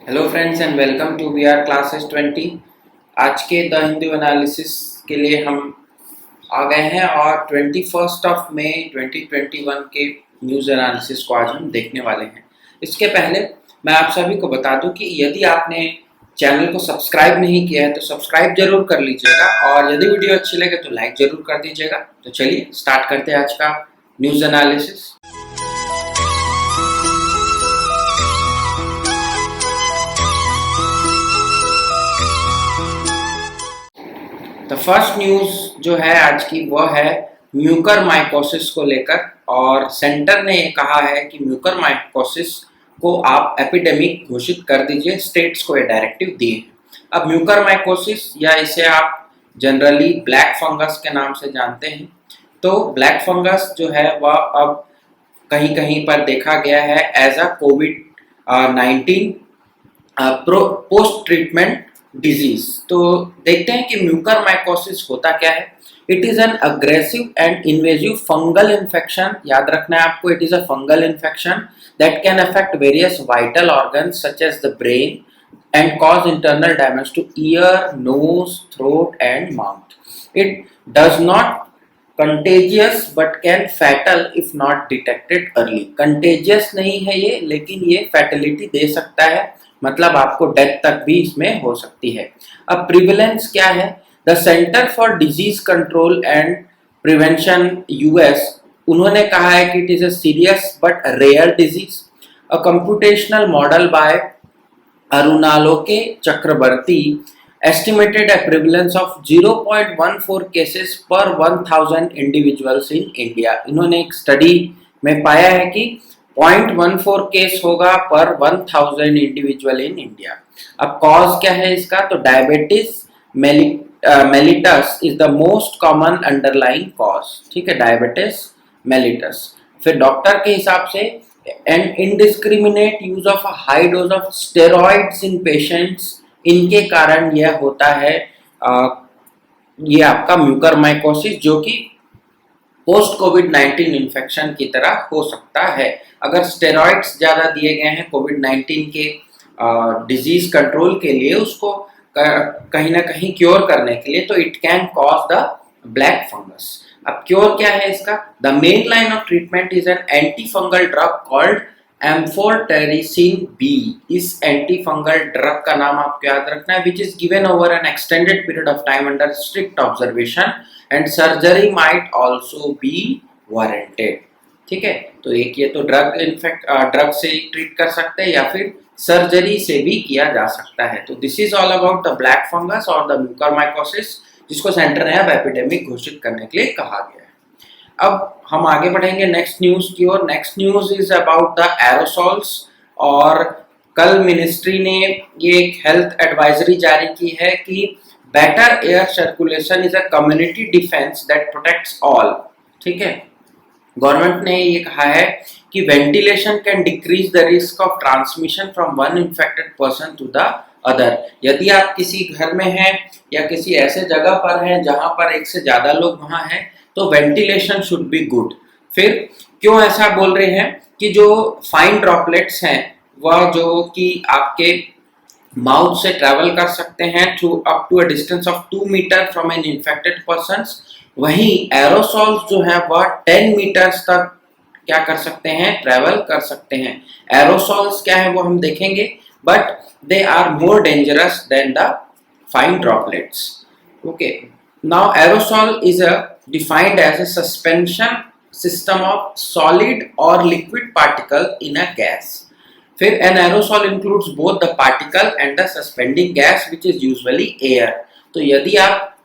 Hello friends and welcome to we are classes 20। आज के the Hindu analysis के लिए हम आ गए हैं और 21 मई 2021 के न्यूज़ एनालिसिस को आज हम देखने वाले हैं। इसके पहले मैं आप सभी को बता दूं कि यदि आपने चैनल को सब्सक्राइब नहीं किया है तो सब्सक्राइब जरूर कर लीजिएगा और यदि वीडियो अच्छी लगे तो लाइक जरूर कर दीजिएगा। तो चलिए स्टार्ट करते हैं आज का न्यूज़ एनालिसिस। तो फर्स्ट न्यूज़ जो है आज की वो है म्यूकरमाइकोसिस को लेकर, और सेंटर ने ये कहा है कि म्यूकरमाइकोसिस को आप एपिडेमिक घोषित कर दीजिए। स्टेट्स को ये डायरेक्टिव दिए। अब म्यूकरमाइकोसिस या इसे आप जनरली ब्लैक फंगस के नाम से जानते हैं। तो ब्लैक फंगस जो है वह अब कहीं कहीं पर देखा गया है एज अ कोविड-19 पोस्ट ट्रीटमेंट डिजीज। तो देखते हैं कि म्यूकरमाइकोसिस होता क्या है। It is an aggressive and invasive fungal infection. याद रखना है आपको, it is a fungal infection that can affect various vital organs such as the brain and cause internal damage to ear, nose, throat and mouth. It does not contagious but can fatal if not detected early. Contagious नहीं है ये, लेकिन ये fatality दे सकता है, मतलब आपको death तक भी इसमें हो सकती है। अब प्रिवेलेंस क्या है? The Center for Disease Control and Prevention US, उन्होंने कहा है कि it is a serious but rare disease. A computational model by Arunaloke Chakraborty estimated a prevalence of 0.14 cases per 1000 individuals in India. इन्होंने एक स्टडी में पाया है कि 0.14 केस होगा पर 1000 इंडिविजुअल इन इंडिया। अब कॉज क्या है इसका? तो diabetes mellitus is the most common underlying cause. ठीक है, डायबिटीज मेलिटस। फिर डॉक्टर के हिसाब से and indiscriminate use of a high dose of steroids in patients, इनके कारण यह होता है ये आपका म्यूकरमाइकोसिस, जो कि पोस्ट कोविड-19 इन्फेक्शन की तरह हो सकता है। अगर स्टेरॉइड्स ज़्यादा दिए गए हैं कोविड-19 के डिजीज कंट्रोल के लिए, उसको कहीं ना कहीं क्योर करने के लिए, तो it can cause the black fungus. अब क्योर क्या है इसका? The main line of treatment is an anti fungal drug called amphotericin B. इस एंटी फंगल ड्रग का नाम आपको याद रखना है, which is given over an extended period of time under strict observation and surgery might also be warranted. ठीक है, तो एक ये तो ड्रग से ट्रीट कर सकते हैं या फिर सर्जरी से भी किया जा सकता है। तो this is all about the black fungus और द म्यूकरमाइकोसिस, जिसको सेंटर ने अब एपिडेमिक घोषित करने के लिए कहा गया है। अब हम आगे बढ़ेंगे नेक्स्ट न्यूज की ओर। Next news is about the aerosols, और कल मिनिस्ट्री ने ये एक हेल्थ एडवाइजरी जारी की है कि better air circulation is a community defence that protects all. ठीक है, गवर्नमेंट ने ये कहा है कि ventilation can decrease the risk of transmission from one infected person to the other. यदि आप किसी घर में हैं या किसी ऐसे जगह पर हैं जहां पर एक से ज्यादा लोग वहां हैं, तो वेंटिलेशन शुड बी गुड। फिर क्यों ऐसा बोल रहे हैं कि जो फाइन ड्रॉपलेट्स हैं वह जो कि आपके माउथ से ट्रेवल कर सकते हैं through up to a distance of 2 metre from an infected person, वहीं एरोसॉल्स जो है वह 10 मीटर्स तक क्या कर सकते हैं? ट्रेवल कर सकते हैं। एरोसॉल्स क्या है वो हम देखेंगे, but they are more dangerous than the fine droplets. Okay, now aerosol is defined as a suspension system of solid or liquid particle in a gas. फिर an aerosol includes both the particle and the suspending gas which is usually air. तो यदि आप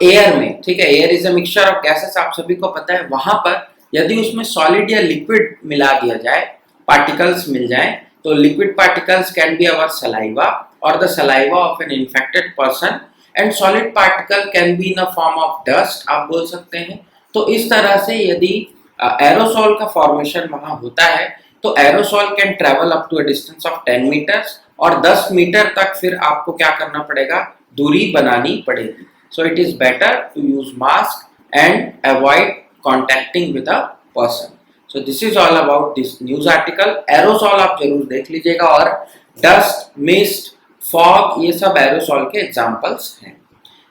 air में, ठीक है, air is a mixture of gases, आप सभी को पता है, वहां पर यदि उसमें सॉलिड या लिक्विड मिला दिया जाए, पार्टिकल्स मिल जाए, तो liquid particles can be our saliva or the saliva of an infected person and solid particle can be in the form of dust, आप बोल सकते हैं। तो इस तरह से यदि एरोसॉल का फॉर्मेशन वहां होता है तो aerosol can travel up to a distance of 10 metres, और 10 मीटर तक फिर आपको क्या करना पड़ेगा? दूरी बनानी पड़ेगी। So it is better to use mask and avoid contacting with a person. So this is all about this news article. Aerosol आप जरूर देख लीजिएगा और डस्ट, मिस्ट, फॉग, ये सब एरोसॉल के एग्जांपल्स हैं।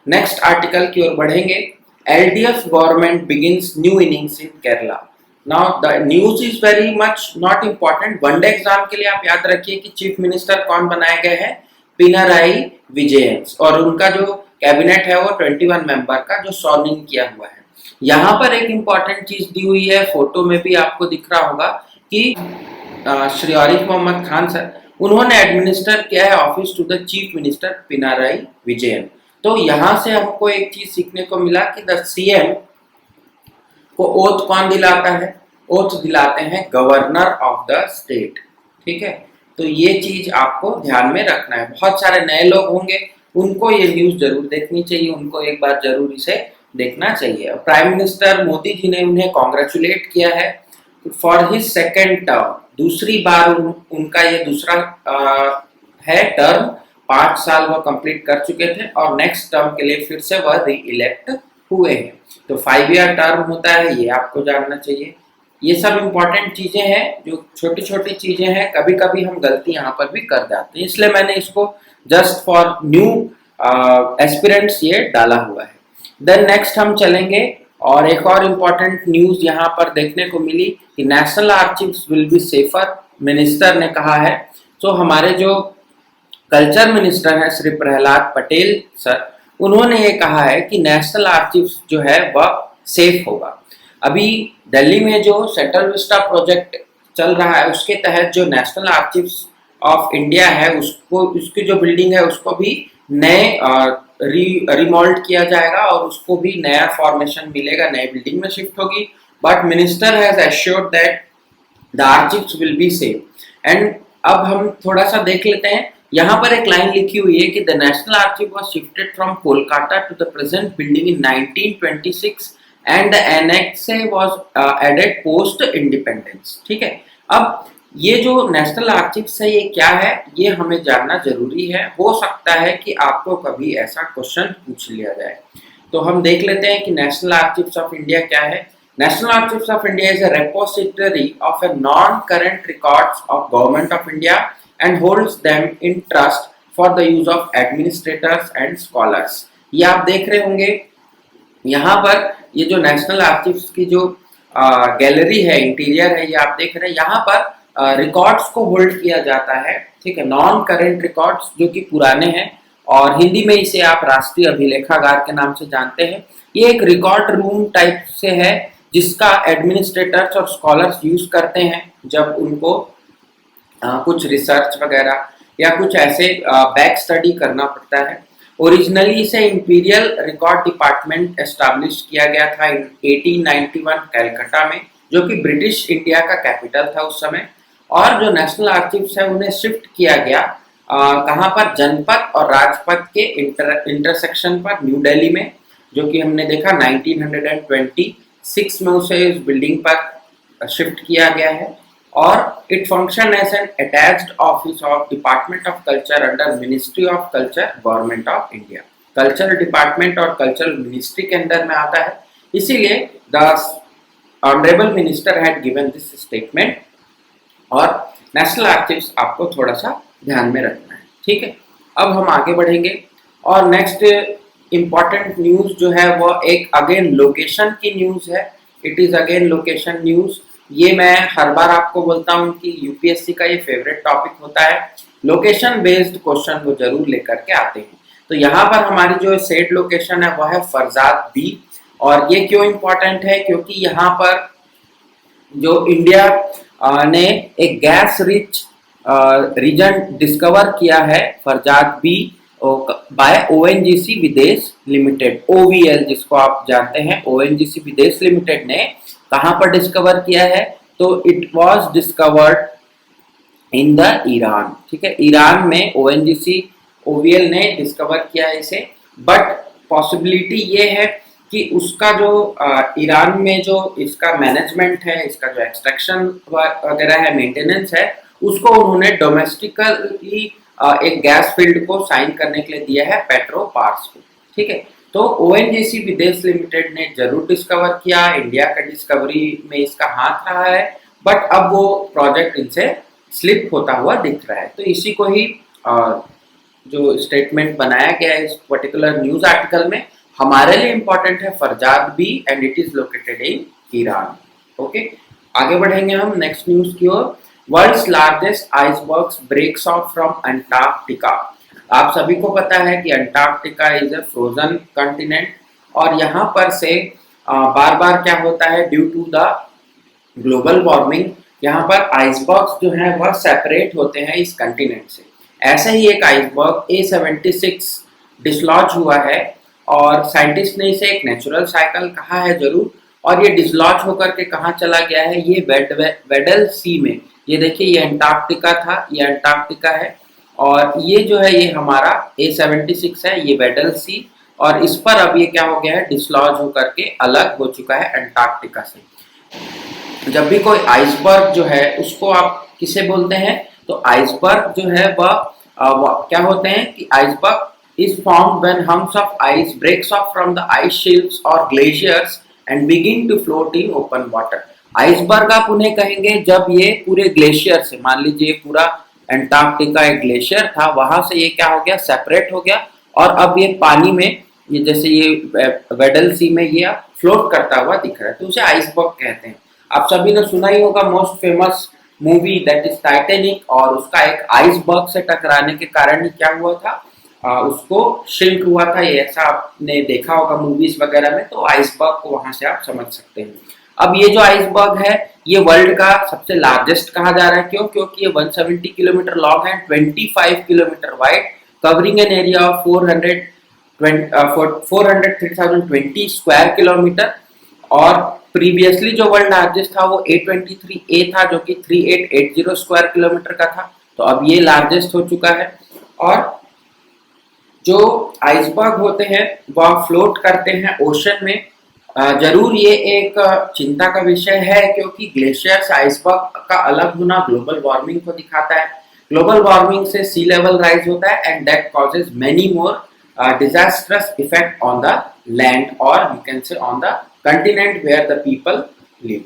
नेक्स्ट आर्टिकल की ओर बढ़ेंगे। LDF government begins new innings in Kerala. Now the news is very much not important. One day exam के लिए आप याद रखिए कि चीफ मिनिस्टर कौन बनाए गए हैं, पिनाराई विजयन, और उनका जो कैबिनेट है वो 21 मेंबर का जो सॉर्निंग किया हुआ है। यहाँ पर एक इम्पॉर्टेंट चीज दी हुई है, फोटो में भी आपको दिख रहा होगा कि श्री आरिफ मोहम्मद खान सर, उन्होंने एडमिनिस्टर किया है office to the chief minister Pinarayi Vijayan. तो यहाँ से हमको एक चीज सीखने को मिला कि द सीएम को ओथ कौन दिलाता है, ओथ दिलाते हैं गवर्नर ऑफ द स्टेट। ठीक है, तो ये चीज आपको ध्यान में रखना है। बहुत सारे नए लोग होंगे, उनको ये न्यूज जरूर देखनी चाहिए, उनको एक बार जरूर इसे देखना चाहिए। प्राइम मिनिस्टर मोदी जी ने उन्हें कॉन्ग्रेचुलेट किया है फॉर हिज सेकेंड टर्म। दूसरी बार उनका ये दूसरा है टर्म, 5 साल वह कंप्लीट कर चुके थे और नेक्स्ट टर्म के लिए फिर से वह री इलेक्ट हुए हैं। तो 5 ईयर टर्म होता है, ये आपको जानना चाहिए। ये सब इंपॉर्टेंट चीजें हैं, जो छोटी छोटी चीजें हैं, कभी कभी हम गलती यहाँ पर भी कर जाते हैं, इसलिए मैंने इसको जस्ट फॉर न्यू एस्पिरेंट्स ये डाला हुआ है। देन नेक्स्ट हम चलेंगे और एक और इम्पॉर्टेंट न्यूज यहाँ पर देखने को मिली कि National Archives will be safer, minister ने कहा है। तो हमारे जो कल्चर मिनिस्टर हैं श्री प्रहलाद पटेल सर, उन्होंने ये कहा है कि नेशनल आर्चिव्स जो है वह सेफ होगा। अभी दिल्ली में जो सेंट्रल विस्टा प्रोजेक्ट चल रहा है उसके तहत जो नेशनल आर्चिव्स ऑफ इंडिया है उसको, उसकी जो बिल्डिंग है उसको भी नए रिमॉल्ड किया जाएगा और उसको भी नया फॉर्मेशन मिलेगा, नई बिल्डिंग में शिफ्ट होगी। But minister has assured that the archives will be safe. And अब हम थोड़ा सा देख लेते हैं, यहाँ पर एक लाइन लिखी हुई है कि the national archive was shifted from Kolkata to the present building in 1926 and the annex was added post independence. ठीक है, अब ये जो नेशनल आर्चिव्स है ये क्या है, ये हमें जानना जरूरी है। हो सकता है कि आपको कभी ऐसा क्वेश्चन पूछ लिया जाए। तो हम देख लेते हैं कि नेशनल आर्चिव्स ऑफ इंडिया क्या है। National Archives of India is a repository of a non-current records of Government of India and holds them in trust for the use of administrators and scholars। ये आप देख रहे होंगे यहाँ पर, ये जो नेशनल आर्चिव्स की जो गैलरी है, इंटीरियर है, ये आप देख रहे हैं। यहाँ पर रिकॉर्ड्स को होल्ड किया जाता है। ठीक है, नॉन करेंट रिकॉर्ड्स जो कि पुराने हैं, और हिंदी में इसे आप राष्ट्रीय अभिलेखागार के नाम से जानते हैं। ये एक रिकॉर्ड रूम टाइप से है जिसका एडमिनिस्ट्रेटर्स और स्कॉलर्स यूज करते हैं जब उनको कुछ रिसर्च वगैरह या कुछ ऐसे बैक स्टडी करना पड़ता है। ओरिजिनली इसे इंपीरियल रिकॉर्ड डिपार्टमेंट एस्टैब्लिश किया गया था 1891 कलकत्ता में, जो कि ब्रिटिश इंडिया का कैपिटल था उस समय। और जो नेशनल आर्चिव्स है उन्हें शिफ्ट किया गया कहाँ पर, जनपथ और राजपथ के इंटरसेक्शन पर न्यू दिल्ली में, जो कि हमने देखा 1926 में उसे इस बिल्डिंग पर शिफ्ट किया गया है। और it function as an attached office of department of culture under ministry of culture, government of India. Cultural department और कल्चरल मिनिस्ट्री के अंदर में आता है, इसीलिए the honourable minister had given this statement. और नेशनल आर्चिव्स आपको थोड़ा सा ध्यान में रखना है। ठीक है, अब हम आगे बढ़ेंगे और नेक्स्ट इम्पॉर्टेंट न्यूज जो है वो एक अगेन लोकेशन की न्यूज है। It is again location news. ये मैं हर बार आपको बोलता हूँ कि यूपीएससी का ये फेवरेट टॉपिक होता है। लोकेशन बेस्ड क्वेश्चन वो जरूर लेकर के आते हैं। तो यहाँ पर हमारी जो सेट लोकेशन है वो है फरजाद बी। और ये क्यों इम्पोर्टेंट है, क्योंकि यहाँ पर जो इंडिया ने एक गैस रिच रीजन डिस्कवर किया है, फरजाद बी, बाय ओएनजीसी विदेश लिमिटेड, ओवीएल जिसको आप जानते हैं। ओएनजीसी विदेश लिमिटेड ने कहां पर डिस्कवर किया है, तो it was discovered in the Iran. ठीक है, ईरान में ओएनजीसी ओवीएल ने डिस्कवर किया है इसे। बट पॉसिबिलिटी ये है कि उसका जो ईरान में जो इसका मैनेजमेंट है, इसका जो एक्सट्रैक्शन वगैरह है, मेंटेनेंस है, उसको उन्होंने डोमेस्टिकली एक गैस फील्ड को साइन करने के लिए दिया है, पेट्रोपार्स को। ठीक है, तो ओएनजीसी विदेश लिमिटेड ने जरूर डिस्कवर किया, इंडिया का डिस्कवरी में इसका हाथ रहा है। बट अब वो प्रोजेक्ट इनसे स्लिप होता हुआ दिख रहा है। तो इसी को ही जो स्टेटमेंट बनाया गया है इस पर्टिकुलर न्यूज आर्टिकल में, हमारे लिए इंपॉर्टेंट है Farzad B and it is located in Iran. Okay, आगे बढ़ेंगे हम नेक्स्ट न्यूज की ओर। World's largest icebergs breaks off from Antarctica. आप सभी को पता है कि Antarctica is a frozen continent, और यहाँ पर से बार बार क्या होता है, due to the global warming यहाँ पर आइसबर्ग्स जो है वह सेपरेट होते हैं इस कंटिनेंट से। ऐसे ही एक आइसबर्ग A76 डिसलॉज हुआ है, और साइंटिस्ट ने इसे एक नेचुरल साइकिल कहा है जरूर, और ये डिसलॉज होकर के कहाँ चला गया है, ये वेडल सी में। ये देखिए, ये अंटार्कटिका था, ये अंटार्कटिका है, और ये जो है ये हमारा A76 है, ये वेडल सी, और इस पर अब ये क्या हो गया है, डिसलॉज होकर के अलग हो चुका है अंटार्कटिका से। जब भी कोई आइसबर्ग जो है उसको आप किसे बोलते हैं, तो आइसबर्ग जो है वह क्या होते हैं कि iceberg is formed when humps of ice breaks off from the ice shelves or glaciers and begin to float in open water। Iceberg आप उन्हें कहेंगे जब ये पूरे ग्लेशियर से, मान लीजिए पूरा अंटार्कटिका एक ग्लेशियर था, वहां से ये क्या हो गया, सेपरेट हो गया, और अब ये पानी में, ये जैसे ये वेडल सी में ये फ्लोट करता हुआ दिख रहा है, तो उसे आइसबर्ग कहते हैं। आप सभी ने सुना ही होगा most famous movie that is Titanic, और उसका एक आइसबर्ग से टकराने के कारण ही क्या हुआ था, उसको श्रिंक हुआ था, ये ऐसा आपने देखा होगा मूवीज वगैरह में, तो आइसबर्ग को वहां से आप समझ सकते हैं। अब ये जो आइसबर्ग है ये वर्ल्ड का सबसे लार्जेस्ट कहा जा रहा है, क्यों, क्योंकि ये 170 किलोमीटर लॉन्ग है, 25 kilometre wide, covering an area of 403,020 square kilometre, और प्रीवियसली जो वर्ल्ड लार्जेस्ट था वो A23A था, जो कि 3880 स्क्वायर किलोमीटर का था, तो अब ये लार्जेस्ट हो चुका है। और जो आइसबर्ग होते हैं वह फ्लोट करते हैं ओशन में। जरूर ये एक चिंता का विषय है, क्योंकि ग्लेशियर्स आइसबर्ग का अलग होना ग्लोबल वार्मिंग को दिखाता है। ग्लोबल वार्मिंग से सी लेवल राइज होता है and that causes many more disastrous effect on the land, और you can say on the continent where the people live.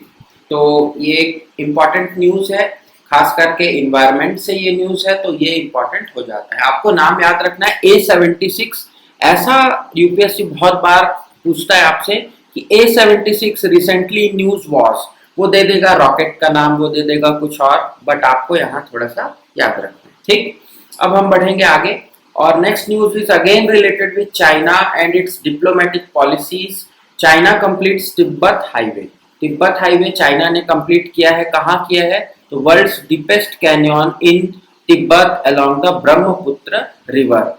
तो ये एक इम्पॉर्टेंट न्यूज है, खास करके इन्वायरमेंट से ये न्यूज है, तो ये इंपॉर्टेंट हो जाता है। आपको नाम याद रखना है A76। ऐसा यूपीएससी बहुत बार पूछता है आपसे कि A76 रिसेंटली न्यूज वॉज, वो दे देगा रॉकेट का नाम, वो दे देगा कुछ और, बट आपको यहाँ थोड़ा सा याद रखना है, ठीक। अब हम बढ़ेंगे आगे, और next news is again related with China and its diplomatic policies. China completes Tibet highway. Tibet highway China ने कंप्लीट किया है, कहाँ किया है, तो world's deepest canyon in Tibet along the Brahmaputra river.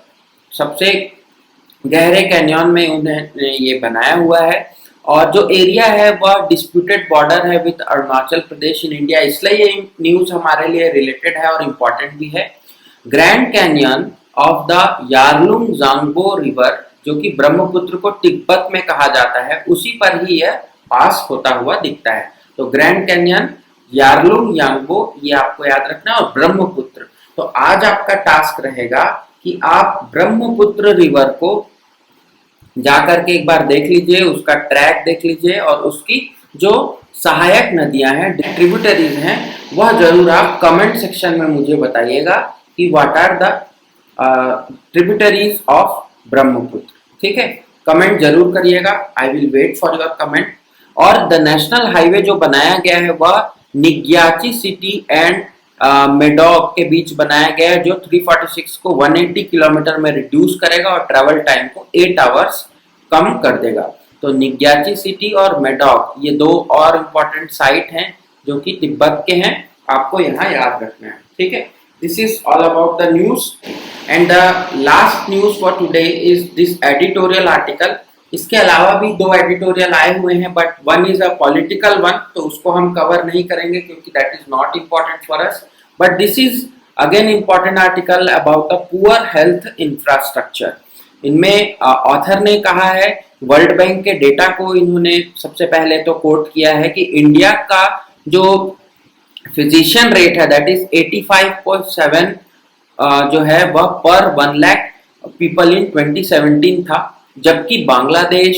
सबसे गहरे कैन्यन में उन्होंने ये बनाया हुआ है, और जो एरिया है वह डिस्प्यूटेड बॉर्डर है with Arunachal Pradesh in India, इसलिए ये न्यूज हमारे लिए रिलेटेड है और इम्पोर्टेंट भी है। Grand Canyon of the Yarlung Zangbo River, जो कि ब्रह्मपुत्र को तिब्बत में कहा जाता है, उसी पर ही यह पास होता हुआ दिखता है। तो ग्रैंड कैन्यन, यारलुंग यांगबो, ये आपको याद रखना है, और ब्रह्मपुत्र। तो आज आपका टास्क रहेगा कि आप ब्रह्मपुत्र रिवर को जाकर के एक बार देख लीजिए, उसका ट्रैक देख लीजिए, और उसकी जो सहायक नदियां हैं, ट्रिब्यूटरीज हैं, वह जरूर आप कमेंट सेक्शन में मुझे बताइएगा कि what are the tributaries of Brahmaputra, ठीक है। कमेंट जरूर करिएगा, I will wait for your comment. और द नेशनल हाईवे जो बनाया गया है वह निग्याची सिटी एंड मेडॉक के बीच बनाया गया है, जो 346 को 180 किलोमीटर में रिड्यूस करेगा और ट्रैवल टाइम को 8 आवर्स कम कर देगा। तो निग्याची सिटी और मेडॉक ये दो और इम्पोर्टेंट साइट हैं जो कि तिब्बत के हैं, आपको यहाँ याद रखना है, ठीक है। This is all about the news, and the last news for today is this editorial article. इसके अलावा भी दो एडिटोरियल आए हुए हैं, but one is a political one, तो उसको हम कवर नहीं करेंगे क्योंकि that is not important for us. But this is again important article about the poor health infrastructure. इनमें ऑथर ने कहा है, वर्ल्ड बैंक के डेटा को इन्होंने सबसे पहले तो कोट किया है कि इंडिया का जो फिजिशियन रेट है दैट इज 85.7 जो है वह पर 1 लाख पीपल इन 2017 था, जबकि बांग्लादेश,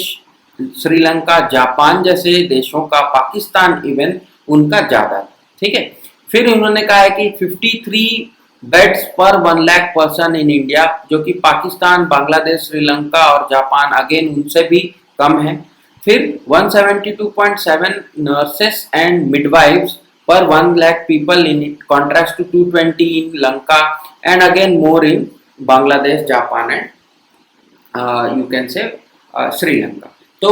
श्रीलंका, जापान जैसे देशों का, पाकिस्तान इवन, उनका ज्यादा, ठीक है। फिर उन्होंने कहा है कि 53 बेड्स पर 1 लाख पर्सन इन इंडिया, जो कि पाकिस्तान, बांग्लादेश, श्रीलंका और जापान अगेन उनसे भी कम है। फिर 172.7 nurses and midwives per 1 lakh people in contrast to 220 in Lanka and again more in Bangladesh, Japan and you can say Sri Lanka। तो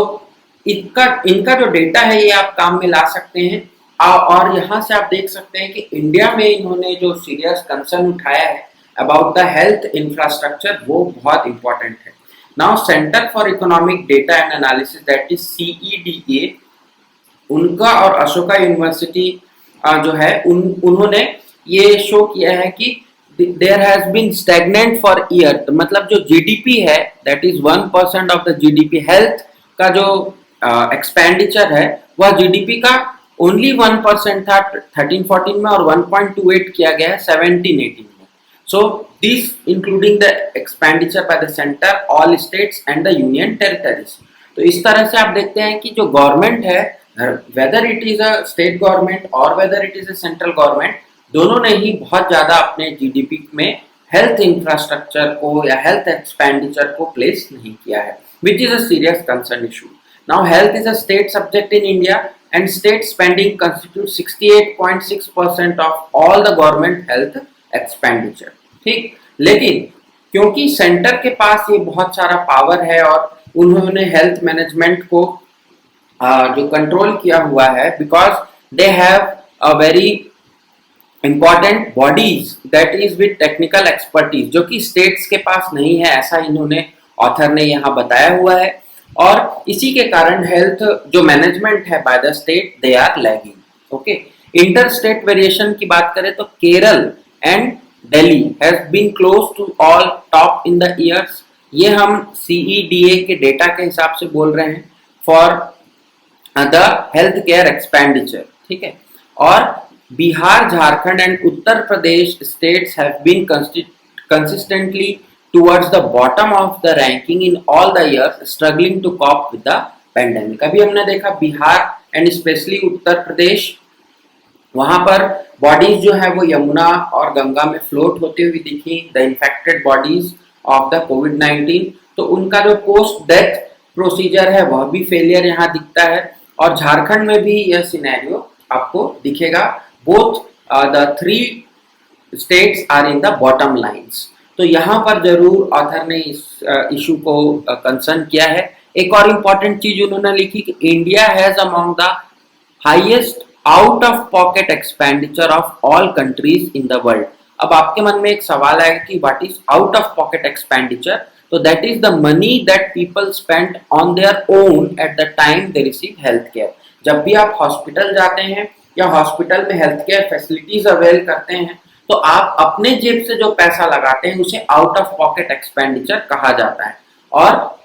इनका जो डेटा है ये आप काम में ला सकते हैं। और यहाँ से आप देख सकते हैं कि इंडिया में इन्होंने जो सीरियस कंसर्न उठाया है अबाउट द हेल्थ इंफ्रास्ट्रक्चर वो बहुत इंपॉर्टेंट है। Now centre for economic data and analysis that is CEDA, उनका और अशोका यूनिवर्सिटी जो है उन्होंने ये शो किया है कि there has been stagnant for year, मतलब जो जीडीपी है that is 1% of the GDP, health का जो एक्सपेंडिचर है वह जीडीपी का ओनली 1% था 13-14 में और 1.28 किया गया है 17-18 में। So this including the expenditure by the centre, all states and the union territories. तो इस तरह से आप देखते हैं कि जो गवर्नमेंट है, whether it is a state government or whether it is a central government, दोनों ने ही बहुत ज़्यादा अपने जीडीपी में हेल्थ इंफ्रास्ट्रक्चर को या हेल्थ एक्सपेंडिचर को प्लेस नहीं किया है, which is a serious concern issue. Now health is a state subject in India and state spending constitutes 68.6% of all the government health expenditure। ठीक, लेकिन क्योंकि सेंटर के पास ये बहुत सारा पावर है और उन्होंने हेल्थ मैनेजमेंट को जो कंट्रोल किया हुआ है, because they have a very important bodies that is with technical expertise, जो कि स्टेट्स के पास नहीं है, ऐसा इन्होंने ऑथर ने यहाँ बताया हुआ है। और इसी के कारण हेल्थ जो मैनेजमेंट है by the state they are lagging. Okay, inter state variation की बात करें तो Kerala and Delhi has been close to all top in the years. ये हम CEDA के डेटा के हिसाब से बोल रहे हैं for the health care expenditure. ठीक है, और Bihar, Jharkhand and Uttar Pradesh states have been consistently towards the bottom of the ranking in all the years, struggling to cope with the pandemic. अभी हमने देखा बिहार एंड स्पेशली उत्तर प्रदेश, वहां पर बॉडीज जो है वो यमुना और गंगा में फ्लोट होते हुए दिखी, the infected bodies of the कोविड-19। तो उनका जो पोस्ट डेथ प्रोसीजर है वह भी फेलियर यहाँ दिखता है। और झारखंड में भी यह सिनेरियो आपको दिखेगा। Both the 3 states are in the bottom lines. तो यहाँ पर जरूर ऑथर ने इस इशू को कंसर्न किया है। एक और इम्पॉर्टेंट चीज उन्होंने लिखी कि India has among the highest out of pocket expenditure of all countries in the world. अब आपके मन में एक सवाल आएगा कि what is out of pocket expenditure? तो that is the money that people spent on their own at the time they receive health care। जब भी आप हॉस्पिटल जाते हैं या हॉस्पिटल में हेल्थ केयर फैसिलिटीज अवेल करते हैं तो आप अपने जेब से जो पैसा लगाते हैं उसे आउट ऑफ पॉकेट एक्सपेंडिचर कहा जाता है। और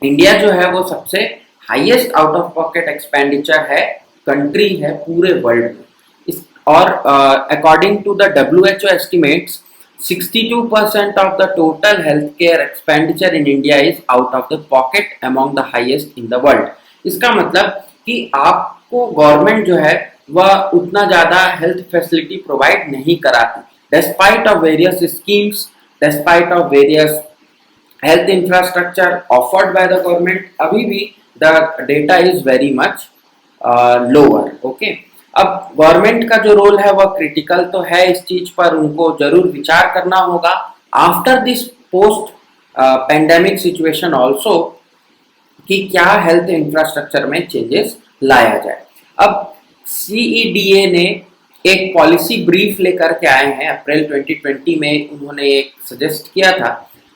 इंडिया जो है वो सबसे highest out of pocket expenditure है कंट्री है पूरे वर्ल्ड में। और according to the WHO estimates 62% of the total healthcare expenditure in India is out of the pocket, among the highest in the world। इसका मतलब कि आपको गवर्नमेंट जो है वह उतना ज़्यादा हेल्थ फैसिलिटी प्रोवाइड नहीं कराती, despite of various schemes, despite of various health infrastructure offered by the government, अभी भी the data is very much lower। Okay, अब गवर्नमेंट का जो रोल है वह क्रिटिकल तो है इस चीज पर, उनको जरूर विचार करना होगा after this post pandemic situation also कि क्या हेल्थ इंफ्रास्ट्रक्चर में चेंजेस लाया जाए। अब CEDA ने एक पॉलिसी ब्रीफ लेकर के आए हैं अप्रैल 2020 में। उन्होंने एक सजेस्ट किया था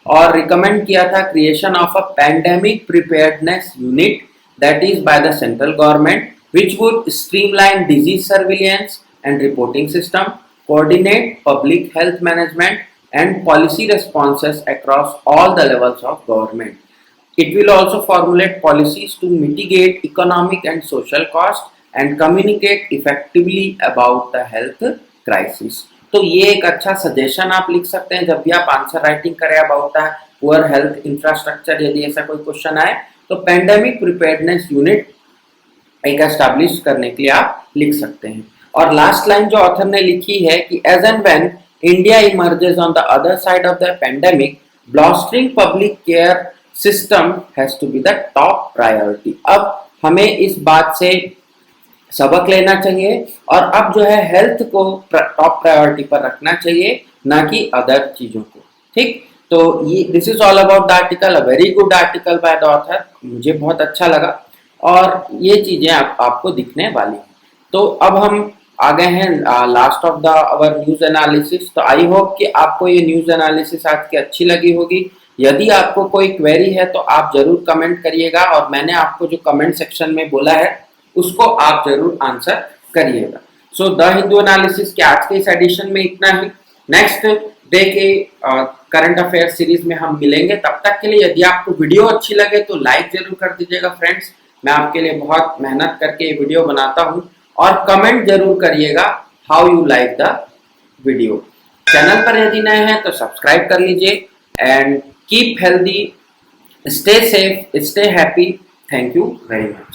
और रिकमेंड किया था creation of a pandemic preparedness unit that is by the central government, which would streamline disease surveillance and reporting system, coordinate public health management and policy responses across all the levels of government. It will also formulate policies to mitigate economic and social cost and communicate effectively about the health crisis। तो ये एक अच्छा suggestion आप लिख सकते हैं जब भी आप आंसर राइटिंग करें about the poor health infrastructure. यदि ऐसा कोई क्वेश्चन आए तो पेंडेमिक प्रिपेयर्डनेस यूनिट एक एस्टैब्लिश करने के लिए आप लिख सकते हैं। और लास्ट लाइन जो ऑथर ने लिखी है कि as and when India emerges on the other side of the pandemic, bolstering public care system has to be the top priority. अब हमें इस बात से सबक लेना चाहिए और अब जो है हेल्थ को टॉप प्रायोरिटी पर रखना चाहिए, ना कि अदर चीजों को। ठीक, तो ये this is all about the article, a very good article by the author, मुझे बहुत अच्छा लगा और ये चीजें आपको दिखने वाली हैं। तो अब हम आ गए हैं last of the our news analysis. तो आई होप कि आपको ये न्यूज एनालिसिस आज की अच्छी लगी होगी। यदि आपको कोई क्वेरी है तो आप जरूर कमेंट करिएगा और मैंने आपको जो कमेंट सेक्शन में बोला है उसको आप जरूर आंसर करिएगा। सो द हिंदू एनालिसिस के आज के इस एडिशन में इतना ही। नेक्स्ट डे के करंट अफेयर सीरीज में हम मिलेंगे। तब तक के लिए यदि आपको वीडियो अच्छी लगे तो लाइक जरूर कर दीजिएगा फ्रेंड्स। मैं आपके लिए बहुत मेहनत करके ये वीडियो बनाता हूँ और कमेंट जरूर करिएगा how you like the video. Channel पर यदि नए हैं तो सब्सक्राइब कर लीजिए and keep healthy, stay safe, stay happy. Thank you very much.